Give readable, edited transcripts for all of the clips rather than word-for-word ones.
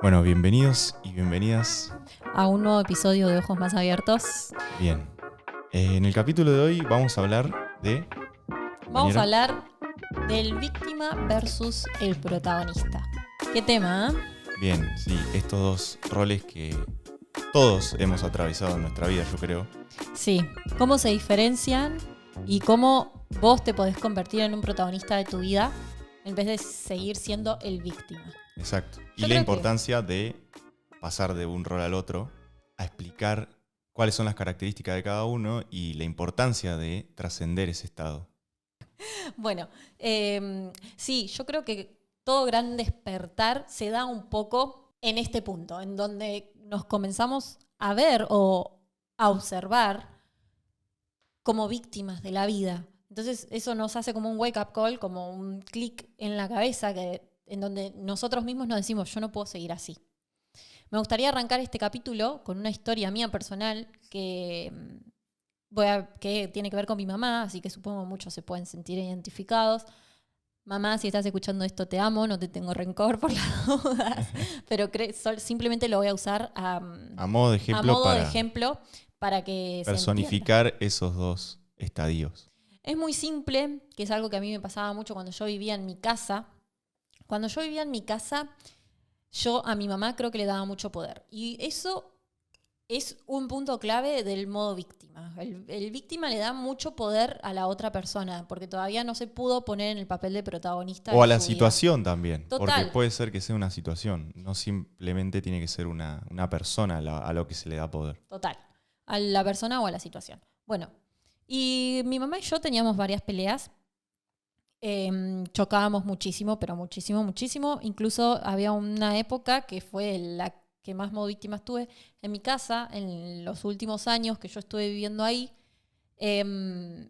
Bueno, bienvenidos y bienvenidas. A un nuevo episodio de Ojos Más Abiertos. Bien, en el capítulo de hoy vamos a hablar de... Vamos a compañera, hablar del víctima versus el protagonista. ¿Qué tema? Bien, sí, estos dos roles que todos hemos atravesado en nuestra vida, yo creo. Sí, ¿cómo se diferencian y cómo vos te podés convertir en un protagonista de tu vida en vez de seguir siendo el víctima? Exacto. Y Yo la creo importancia de pasar de un rol al otro a explicar cuáles son las características de cada uno y la importancia de trascender ese estado. Bueno, sí, yo creo que todo gran despertar se da un poco en este punto, en donde nos comenzamos a ver o a observar como víctimas de la vida. Entonces eso nos hace como un wake-up call, como un clic en la cabeza en donde nosotros mismos nos decimos, yo no puedo seguir así. Me gustaría arrancar este capítulo con una historia mía personal que tiene que ver con mi mamá, así que supongo muchos se pueden sentir identificados. Mamá, si estás escuchando esto, te amo, no te tengo rencor por las dudas, pero simplemente lo voy a usar A modo de a ejemplo modo de para ejemplo para que se entienda. personificar esos dos estadios. Es muy simple, que es algo que a mí me pasaba mucho cuando yo vivía en mi casa. Cuando yo vivía en mi casa, yo a mi mamá creo que le daba mucho poder. Y eso es un punto clave del modo víctima. El víctima le da mucho poder a la otra persona, porque todavía no se pudo poner en el papel de protagonista O de a la su vida. situación también, porque Total, puede ser que sea una situación, no simplemente tiene que ser una persona a lo que se le da poder. total. A la persona o a la situación. Bueno, y mi mamá y yo teníamos varias peleas. Chocábamos muchísimo, pero muchísimo, muchísimo. Incluso había una época que fue la que más modo víctimas tuve en mi casa, en los últimos años que yo estuve viviendo ahí. Em,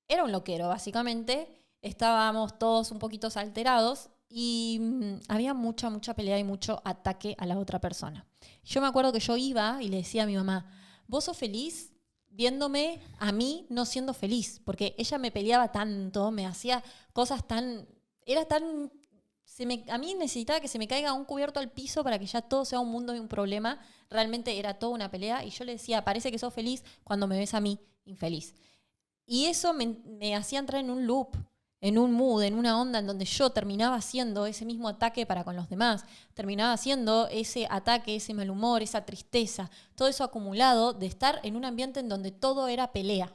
Era un loquero, básicamente. Estábamos todos un poquito alterados y había mucha pelea y mucho ataque a la otra persona. Yo me acuerdo que yo iba y le decía a mi mamá, ¿vos sos feliz viéndome a mí no siendo feliz? Porque ella me peleaba tanto, me hacía cosas tan... Era tan... A mí necesitaba que se me caiga un cubierto al piso para que ya todo sea un mundo y un problema. Realmente era toda una pelea y yo le decía, parece que sos feliz cuando me ves a mí infeliz. Y eso me hacía entrar en un loop, en un mood, en una onda en donde yo terminaba haciendo ese mismo ataque para con los demás, terminaba haciendo ese ataque, ese mal humor, esa tristeza, todo eso acumulado de estar en un ambiente en donde todo era pelea.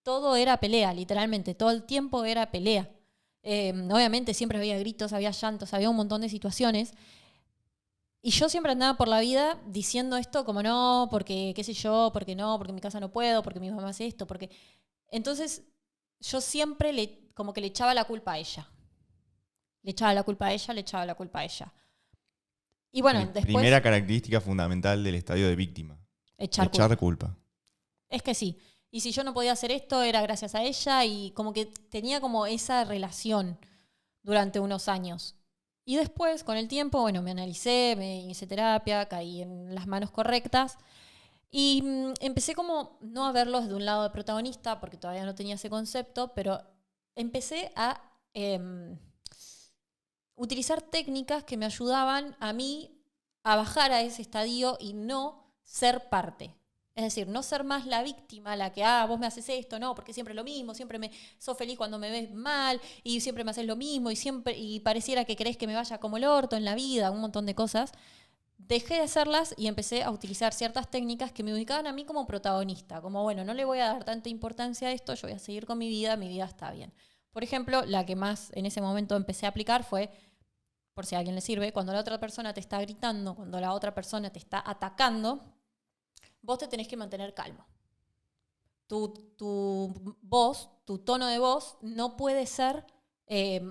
Todo era pelea, literalmente, todo el tiempo era pelea. Obviamente siempre había gritos, había llantos, había un montón de situaciones. Y yo siempre andaba por la vida diciendo esto como no, porque qué sé yo, porque no, porque en mi casa no puedo, porque mi mamá hace esto, porque... Entonces yo siempre como que le echaba la culpa a ella. Le echaba la culpa a ella, le echaba la culpa a ella. Y bueno, después Primera característica fundamental del estadio de víctima, echar echar culpa. culpa. Es que sí. Y si yo no podía hacer esto, era gracias a ella y como que tenía como esa relación durante unos años. Y después, con el tiempo, bueno, me analicé, me hice terapia, caí en las manos correctas y empecé como no a verlo desde un lado de protagonista, porque todavía no tenía ese concepto, pero empecé a utilizar técnicas que me ayudaban a mí a bajar a ese estadio y no ser parte. Es decir, no ser más la víctima, la que, vos me haces esto, no, porque siempre lo mismo, siempre sos feliz cuando me ves mal y siempre me haces lo mismo y pareciera que querés que me vaya como el orto en la vida, un montón de cosas. Dejé de hacerlas y empecé a utilizar ciertas técnicas que me ubicaban a mí como protagonista, como bueno, no le voy a dar tanta importancia a esto, yo voy a seguir con mi vida está bien. Por ejemplo, la que más en ese momento empecé a aplicar fue, por si a alguien le sirve, cuando la otra persona te está gritando, cuando la otra persona te está atacando, vos te tenés que mantener calmo. Tu voz, tu tono de voz no puede ser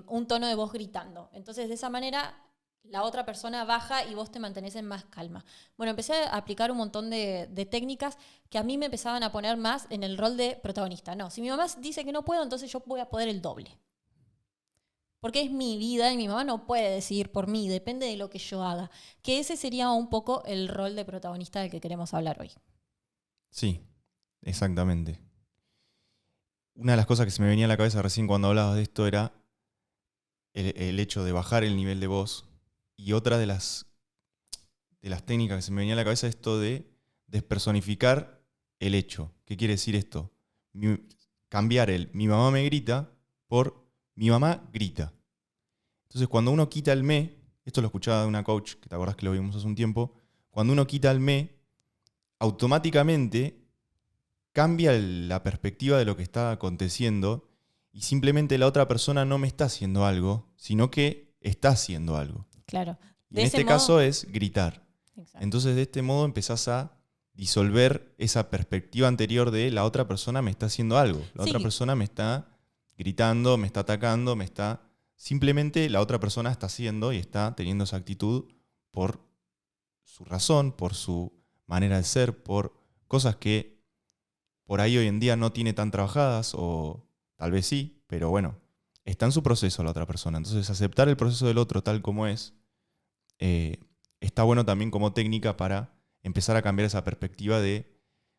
un tono de voz gritando. Entonces, de esa manera, la otra persona baja y vos te mantenés en más calma. Bueno, empecé a aplicar un montón de técnicas que a mí me empezaban a poner más en el rol de protagonista. No, si mi mamá dice que no puedo, entonces yo voy a poder el doble. Porque es mi vida y mi mamá no puede decidir por mí, depende de lo que yo haga. Que ese sería un poco el rol de protagonista del que queremos hablar hoy. Sí, exactamente. Una de las cosas que se me venía a la cabeza recién cuando hablabas de esto era el hecho de bajar el nivel de voz Y otra de las técnicas que se me venía a la cabeza es esto de despersonificar el hecho. ¿Qué quiere decir esto? Cambiar el mi mamá me grita por mi mamá grita. Entonces cuando uno quita el me, esto lo escuchaba de una coach, que te acordás que lo vimos hace un tiempo, cuando uno quita el me, automáticamente cambia la perspectiva de lo que está aconteciendo y simplemente la otra persona no me está haciendo algo, sino que está haciendo algo. Claro. Y en este caso es gritar. Exacto. Entonces de este modo empezás a disolver esa perspectiva anterior de la otra persona me está haciendo algo. La otra persona me está gritando, me está atacando, simplemente la otra persona está haciendo y está teniendo esa actitud por su razón, por su manera de ser, por cosas que por ahí hoy en día no tiene tan trabajadas, o tal vez sí, pero bueno, está en su proceso la otra persona. Entonces aceptar el proceso del otro tal como es, está bueno también como técnica para empezar a cambiar esa perspectiva de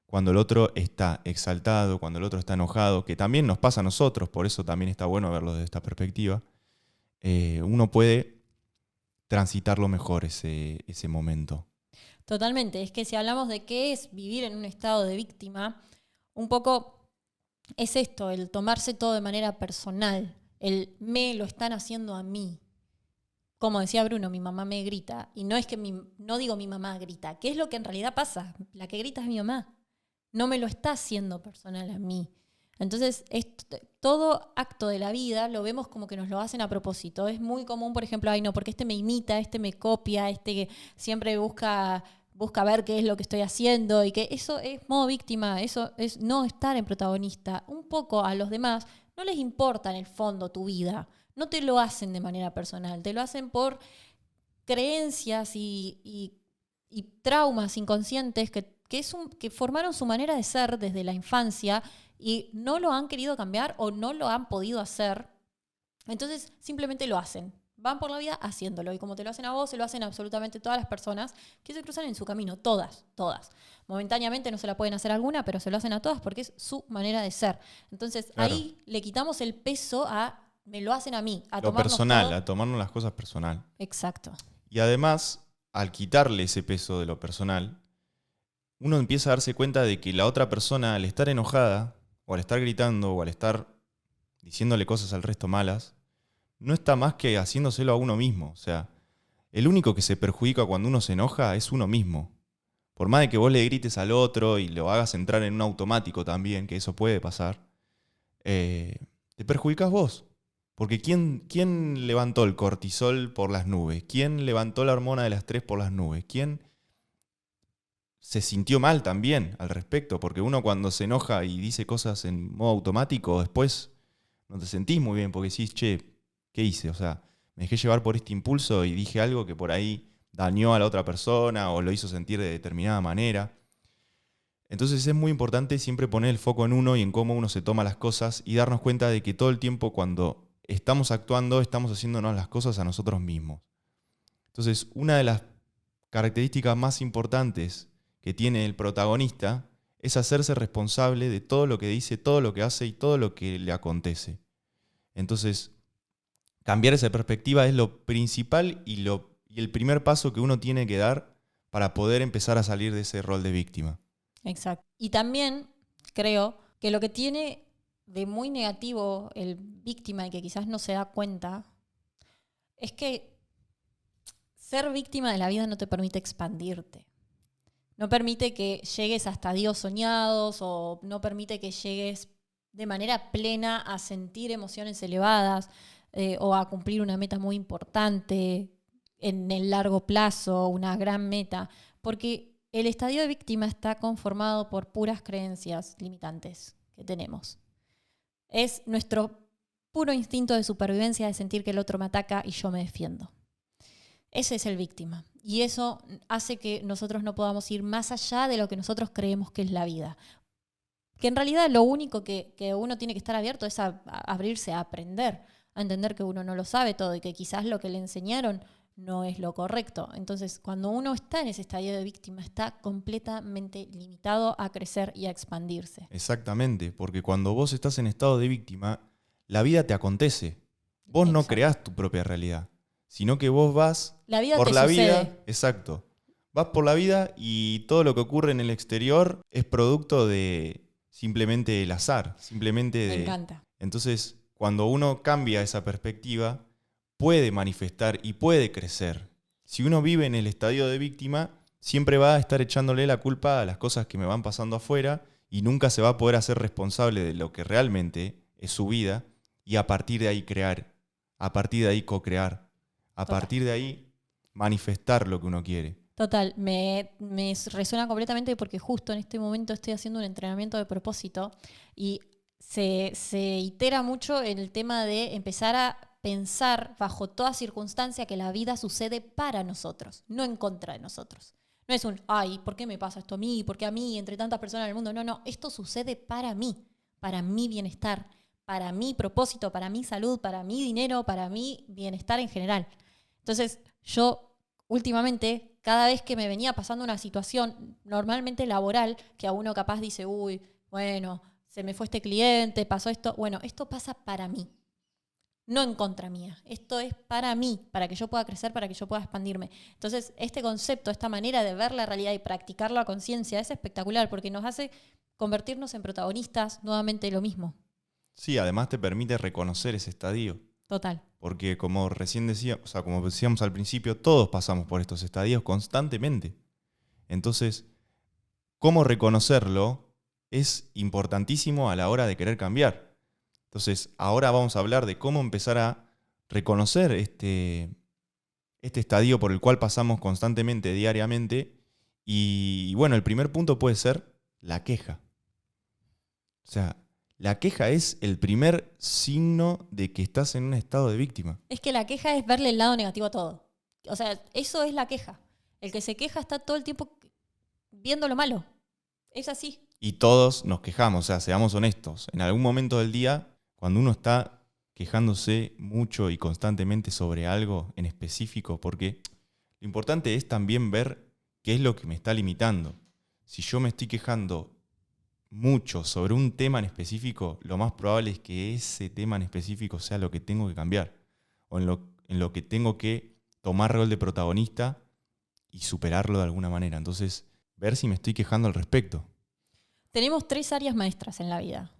cuando el otro está exaltado, cuando el otro está enojado, que también nos pasa a nosotros, por eso también está bueno verlo desde esta perspectiva. Uno puede transitarlo mejor ese momento. Totalmente. Es que si hablamos de qué es vivir en un estado de víctima, un poco es esto, el tomarse todo de manera personal, el me lo están haciendo a mí. Como decía Bruno, mi mamá me grita. Y no es que no digo mi mamá grita, ¿qué es lo que en realidad pasa? La que grita es mi mamá. No me lo está haciendo personal a mí. Entonces, todo acto de la vida lo vemos como que nos lo hacen a propósito. Es muy común, por ejemplo, ay no, porque este me imita, este me copia, este que siempre busca ver qué es lo que estoy haciendo, y que eso es modo víctima, eso es no estar en protagonista. Un poco a los demás no les importa en el fondo tu vida. No te lo hacen de manera personal, te lo hacen por creencias y traumas inconscientes que formaron su manera de ser desde la infancia y no lo han querido cambiar o no lo han podido hacer. Entonces simplemente lo hacen. Van por la vida haciéndolo. Y como te lo hacen a vos, se lo hacen a absolutamente todas las personas que se cruzan en su camino. Todas. Momentáneamente no se la pueden hacer a alguna, pero se lo hacen a todas porque es su manera de ser. Entonces ahí le quitamos el peso a me lo hacen a mí, a lo tomarnos personal, todo. a tomarnos las cosas personal. Exacto. Y además, al quitarle ese peso de lo personal, uno empieza a darse cuenta de que la otra persona, al estar enojada, o al estar gritando, o al estar diciéndole cosas al resto malas, no está más que haciéndoselo a uno mismo. O sea, el único que se perjudica cuando uno se enoja es uno mismo. Por más de que vos le grites al otro y lo hagas entrar en un automático también, que eso puede pasar, te perjudicas vos. Porque ¿quién levantó el cortisol por las nubes? ¿Quién levantó la hormona del estrés por las nubes? ¿Quién se sintió mal también al respecto? Porque uno cuando se enoja y dice cosas en modo automático, después no te sentís muy bien porque decís, che, ¿qué hice? O sea, me dejé llevar por este impulso y dije algo que por ahí dañó a la otra persona o lo hizo sentir de determinada manera. Entonces es muy importante siempre poner el foco en uno y en cómo uno se toma las cosas y darnos cuenta de que todo el tiempo cuando estamos actuando, estamos haciéndonos las cosas a nosotros mismos. Entonces, una de las características más importantes que tiene el protagonista es hacerse responsable de todo lo que dice, todo lo que hace y todo lo que le acontece. Entonces, cambiar esa perspectiva es lo principal y el primer paso que uno tiene que dar para poder empezar a salir de ese rol de víctima. Exacto. Y también creo que lo que tiene de muy negativo el víctima y que quizás no se da cuenta es que ser víctima de la vida no te permite expandirte. No permite que llegues hasta Dios soñados o no permite que llegues de manera plena a sentir emociones elevadas o a cumplir una meta muy importante en el largo plazo, una gran meta. Porque el estadio de víctima está conformado por puras creencias limitantes que tenemos. Es nuestro puro instinto de supervivencia de sentir que el otro me ataca y yo me defiendo. Ese es el víctima. Y eso hace que nosotros no podamos ir más allá de lo que nosotros creemos que es la vida. Que en realidad lo único que uno tiene que estar abierto es a abrirse a aprender, a entender que uno no lo sabe todo y que quizás lo que le enseñaron no es lo correcto. Entonces, cuando uno está en ese estadio de víctima, está completamente limitado a crecer y a expandirse. Exactamente, porque cuando vos estás en estado de víctima, la vida te acontece. Vos no creás tu propia realidad. sino que vos vas La vida por te la sucede. vida, exacto. Vas por la vida y todo lo que ocurre en el exterior es producto de simplemente el azar, simplemente Me de... encanta. Entonces, cuando uno cambia esa perspectiva, puede manifestar y puede crecer. Si uno vive en el estadio de víctima, siempre va a estar echándole la culpa a las cosas que me van pasando afuera y nunca se va a poder hacer responsable de lo que realmente es su vida y a partir de ahí crear, a partir de ahí co-crear, a Total. partir de ahí manifestar lo que uno quiere. Total, me resuena completamente porque justo en este momento estoy haciendo un entrenamiento de propósito y se itera mucho el tema de empezar a pensar bajo toda circunstancia que la vida sucede para nosotros, no en contra de nosotros. No es un, ay, ¿por qué me pasa esto a mí? ¿Por qué a mí, entre tantas personas en el mundo? No, no, esto sucede para mí, para mi bienestar, para mi propósito, para mi salud, para mi dinero, para mi bienestar en general. Entonces, yo últimamente, cada vez que me venía pasando una situación, normalmente laboral, que a uno capaz dice, uy, bueno, se me fue este cliente, pasó esto. Bueno, esto pasa para mí, no en contra mía. Esto es para mí, para que yo pueda crecer, para que yo pueda expandirme. Entonces, este concepto, esta manera de ver la realidad y practicarlo a conciencia es espectacular porque nos hace convertirnos en protagonistas, nuevamente lo mismo. Sí, además te permite reconocer ese estadio. Total. Porque como recién decía, o sea, como decíamos al principio, todos pasamos por estos estadios constantemente. Entonces, cómo reconocerlo es importantísimo a la hora de querer cambiar. Entonces, ahora vamos a hablar de cómo empezar a reconocer este estadio por el cual pasamos constantemente, diariamente. Y bueno, el primer punto puede ser la queja. O sea, la queja es el primer signo de que estás en un estado de víctima. Es que la queja es verle el lado negativo a todo. O sea, eso es la queja. El que se queja está todo el tiempo viendo lo malo. Es así. Y todos nos quejamos, o sea, seamos honestos. En algún momento del día, cuando uno está quejándose mucho y constantemente sobre algo en específico, porque lo importante es también ver qué es lo que me está limitando. Si yo me estoy quejando mucho sobre un tema en específico, lo más probable es que ese tema en específico sea lo que tengo que cambiar, o en lo que tengo que tomar rol de protagonista y superarlo de alguna manera. Entonces, ver si me estoy quejando al respecto. Tenemos 3 áreas maestras en la vida.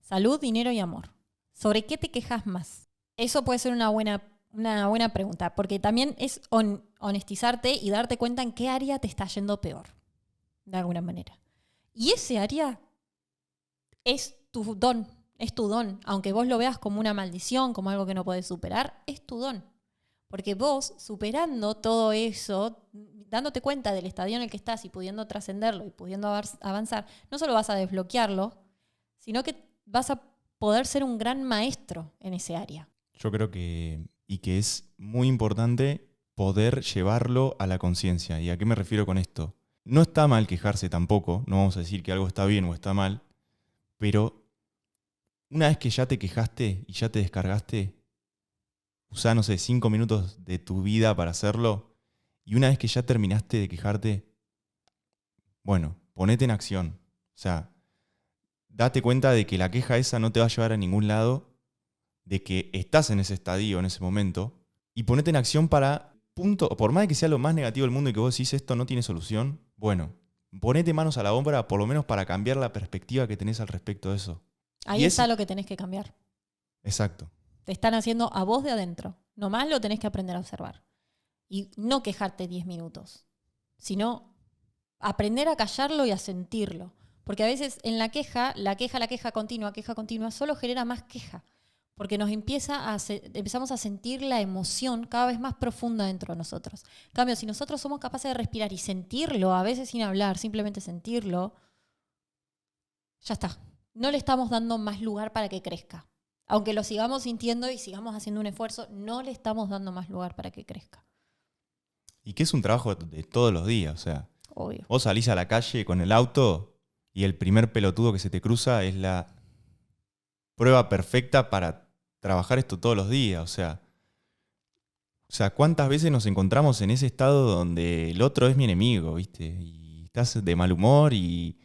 Salud, dinero y amor. ¿Sobre qué te quejas más? Eso puede ser una buena pregunta, porque también es honestizarte y darte cuenta en qué área te está yendo peor, de alguna manera. Y ese área es tu don, Aunque vos lo veas como una maldición, como algo que no podés superar, es tu don. Porque vos, superando todo eso, dándote cuenta del estadio en el que estás y pudiendo trascenderlo y pudiendo avanzar, no solo vas a desbloquearlo, sino que vas a poder ser un gran maestro en ese área. Yo creo que es muy importante poder llevarlo a la conciencia. ¿Y a qué me refiero con esto? No está mal quejarse tampoco, no vamos a decir que algo está bien o está mal, pero una vez que ya te quejaste y ya te descargaste, usá, no sé, 5 minutos de tu vida para hacerlo, y una vez que ya terminaste de quejarte, bueno, ponete en acción. O sea, date cuenta de que la queja esa no te va a llevar a ningún lado, de que estás en ese estadio en ese momento, y ponete en acción para, por más de que sea lo más negativo del mundo y que vos decís esto no tiene solución, bueno, ponete manos a la obra por lo menos para cambiar la perspectiva que tenés al respecto de eso. Ahí está lo que tenés que cambiar. Exacto. Te están haciendo a vos de adentro. Nomás lo tenés que aprender a observar. Y no quejarte 10 minutos, sino aprender a callarlo y a sentirlo. Porque a veces en la queja continua, solo genera más queja. Porque empezamos a sentir la emoción cada vez más profunda dentro de nosotros. En cambio, si nosotros somos capaces de respirar y sentirlo, a veces sin hablar, simplemente sentirlo, ya está. No le estamos dando más lugar para que crezca. Aunque lo sigamos sintiendo y sigamos haciendo un esfuerzo, no le estamos dando más lugar para que crezca. Y que es un trabajo de todos los días, o sea, obvio. Vos salís a la calle con el auto y el primer pelotudo que se te cruza es la prueba perfecta para trabajar esto todos los días, o sea, ¿cuántas veces nos encontramos en ese estado donde el otro es mi enemigo, ¿viste? Y estás de mal humor y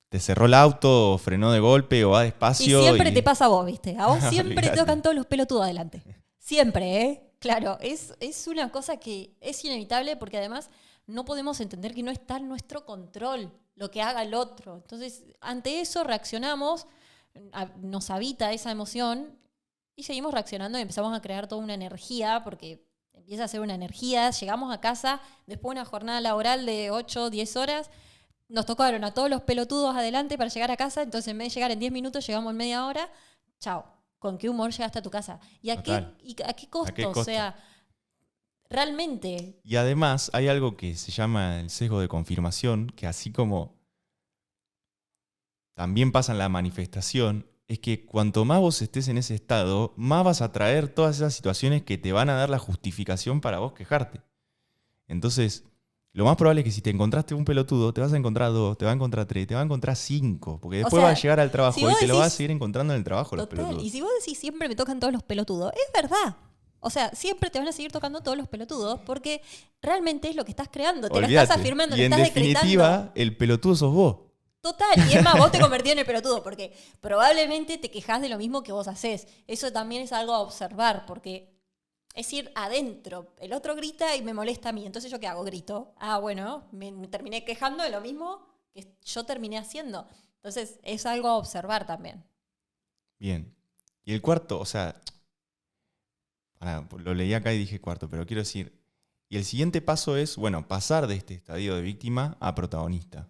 te cerró el auto, o frenó de golpe o va despacio. Y siempre te pasa a vos, ¿viste? A vos siempre te Olvidate. tocan todos los pelotudos adelante. Siempre, ¿eh? Claro, es una cosa que es inevitable porque además no podemos entender que no está en nuestro control lo que haga el otro. Entonces, ante eso reaccionamos, nos habita esa emoción y seguimos reaccionando y empezamos a crear toda una energía porque empieza a ser una energía. Llegamos a casa después de una jornada laboral de 8, 10 horas. Nos tocaron a todos los pelotudos adelante para llegar a casa, entonces en vez de llegar en 10 minutos, llegamos en media hora. Chao. ¿Con qué humor llegaste a tu casa? Total. ¿Y a qué ¿A qué costo? O costo? sea, realmente. Y además hay algo que se llama el sesgo de confirmación, que así como también pasa en la manifestación, es que cuanto más vos estés en ese estado, más vas a traer todas esas situaciones que te van a dar la justificación para vos quejarte. Entonces, lo más probable es que si te encontraste un pelotudo, te vas a encontrar dos, te vas a encontrar tres, te vas a encontrar cinco, porque O después vas a sea, llegar al si trabajo y vos te lo vas a decís. seguir encontrando en el trabajo los Total. Y pelotudos. si vos decís siempre me tocan todos los pelotudos, es verdad. O sea, siempre te van a seguir tocando todos los pelotudos porque realmente es lo que estás creando. Te lo estás Olvídate. afirmando, Y lo en estás decretando. definitiva, el pelotudo sos vos. Total, y es más, vos te convertís en el pelotudo, porque probablemente te quejás de lo mismo que vos hacés. Eso también es algo a observar, porque es ir adentro. El otro grita y me molesta a mí, entonces ¿yo qué hago? Grito. Ah, bueno, me terminé quejando de lo mismo que yo terminé haciendo. Entonces es algo a observar también. Bien. Y el cuarto, o sea, lo leí acá y dije cuarto, pero quiero decir, y el siguiente paso es, bueno, pasar de este estadio de víctima a protagonista.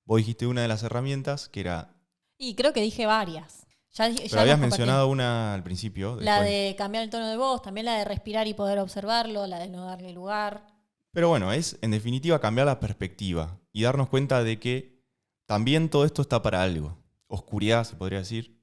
Vos dijiste una de las herramientas que era, Y creo que dije varias. pero Ya habías hemos compartido. mencionado una al principio, La después. de cambiar el tono de voz, también la de respirar y poder observarlo, la de no darle lugar. Pero bueno, es en definitiva cambiar la perspectiva y darnos cuenta de que también todo esto está para algo. Oscuridad, se podría decir,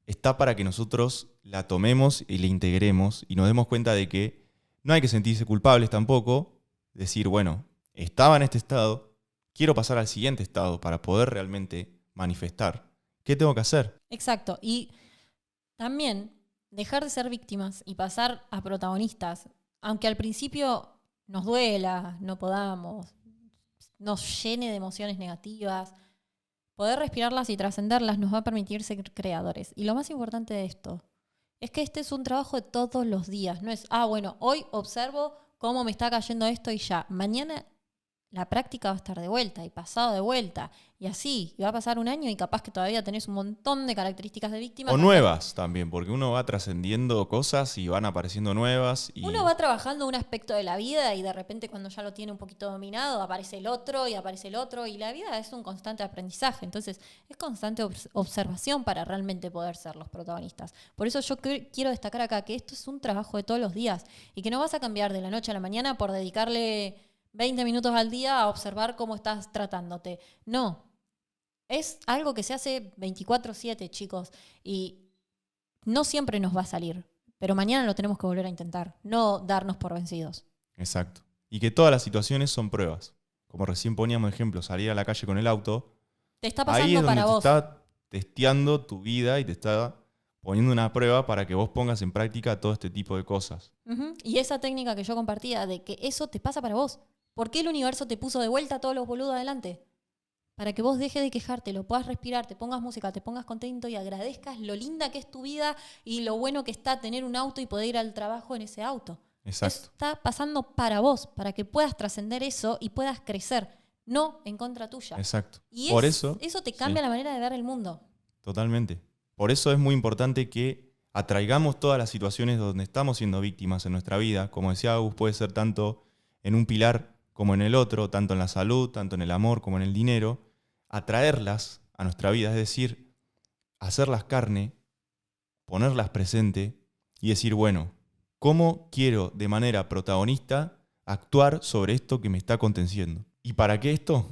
está para que nosotros la tomemos y la integremos y nos demos cuenta de que no hay que sentirse culpables tampoco, decir, bueno, estaba en este estado, quiero pasar al siguiente estado para poder realmente manifestar. ¿Qué tengo que hacer? Exacto. Y también dejar de ser víctimas y pasar a protagonistas, aunque al principio nos duela, no podamos, nos llene de emociones negativas, poder respirarlas y trascenderlas nos va a permitir ser creadores. Y lo más importante de esto es que este es un trabajo de todos los días. No es, bueno, hoy observo cómo me está cayendo esto y ya. Mañana la práctica va a estar de vuelta y pasado de vuelta. Y así, y va a pasar un año y capaz que todavía tenés un montón de características de víctima. O nuevas también, porque uno va trascendiendo cosas y van apareciendo nuevas. Y Uno va trabajando un aspecto de la vida y de repente cuando ya lo tiene un poquito dominado aparece el otro y aparece el otro y la vida es un constante aprendizaje. Entonces es constante observación para realmente poder ser los protagonistas. Por eso yo quiero destacar acá que esto es un trabajo de todos los días y que no vas a cambiar de la noche a la mañana por dedicarle 20 minutos al día a observar cómo estás tratándote. No, es algo que se hace 24/7, chicos, y no siempre nos va a salir, pero mañana lo tenemos que volver a intentar, no darnos por vencidos. exacto. Y que todas las situaciones son pruebas. Como recién poníamos ejemplo, salir a la calle con el auto, Te está ahí es pasando donde para te vos. está testeando tu vida y te está poniendo una prueba para que vos pongas en práctica todo este tipo de cosas. Ujú. Y esa técnica que yo compartía de que eso te pasa para vos. ¿Por qué el universo te puso de vuelta a todos los boludos adelante? Para que vos dejes de quejarte, lo puedas respirar, te pongas música, te pongas contento y agradezcas lo linda que es tu vida y lo bueno que está tener un auto y poder ir al trabajo en ese auto. Eso Exacto, está pasando para vos, para que puedas trascender eso y puedas crecer, no en contra tuya. exacto. Y Por eso, eso te sí, cambia la manera de ver el mundo. totalmente. Por eso es muy importante que atraigamos todas las situaciones donde estamos siendo víctimas en nuestra vida. Como decía Agus, puede ser tanto en un pilar como en el otro, tanto en la salud, tanto en el amor como en el dinero. Atraerlas a nuestra vida, es decir, hacerlas carne, ponerlas presente y decir, bueno, ¿cómo quiero de manera protagonista actuar sobre esto que me está aconteciendo? ¿Y para qué esto?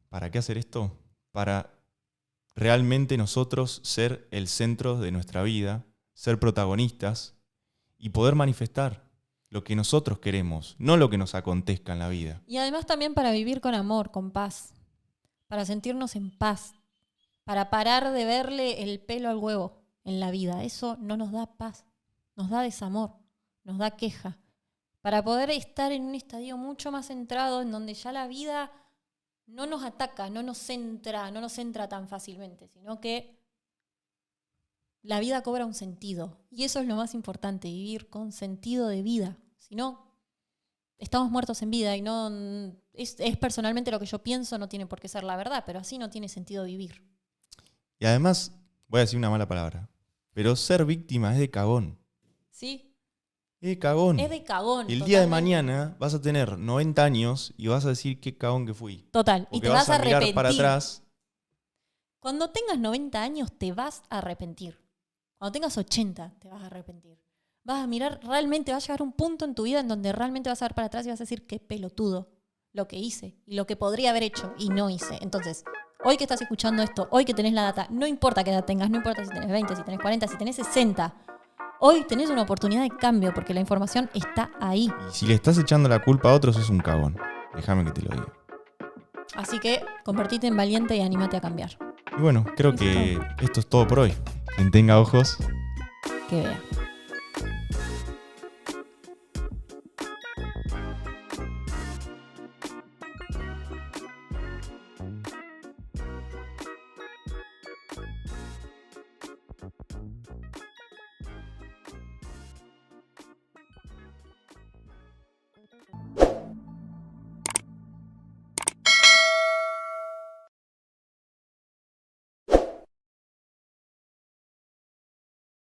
¿Para qué hacer esto? Para realmente nosotros ser el centro de nuestra vida, ser protagonistas y poder manifestar lo que nosotros queremos, no lo que nos acontezca en la vida. Y además también para vivir con amor, con paz, para sentirnos en paz, para parar de verle el pelo al huevo en la vida. Eso no nos da paz, nos da desamor, nos da queja. Para poder estar en un estadio mucho más centrado, en donde ya la vida no nos ataca, no nos centra tan fácilmente, sino que la vida cobra un sentido. Y eso es lo más importante, vivir con sentido de vida. Si no, estamos muertos en vida y no es personalmente lo que yo pienso, no tiene por qué ser la verdad, pero así no tiene sentido vivir. Y además, voy a decir una mala palabra, pero ser víctima es de cagón. ¿Sí? Es de cagón. Es de cagón. El totalmente. día de mañana vas a tener 90 años y vas a decir qué cagón que fui. Total. Porque Y te vas a mirar arrepentir. para atrás. Cuando tengas 90 años te vas a arrepentir. Cuando tengas 80 te vas a arrepentir. Vas a mirar, realmente va a llegar un punto en tu vida en donde realmente vas a ver para atrás y vas a decir qué pelotudo lo que hice y lo que podría haber hecho y no hice. Entonces, hoy que estás escuchando esto, hoy que tenés la data, no importa qué edad tengas, no importa si tenés 20, si tenés 40, si tenés 60, hoy tenés una oportunidad de cambio porque la información está ahí. Y si le estás echando la culpa a otros, sos un cagón. Déjame que te lo diga. Así que convertite en valiente y anímate a cambiar. Y bueno, creo que esto es todo por hoy. Quien tenga ojos, Que vea.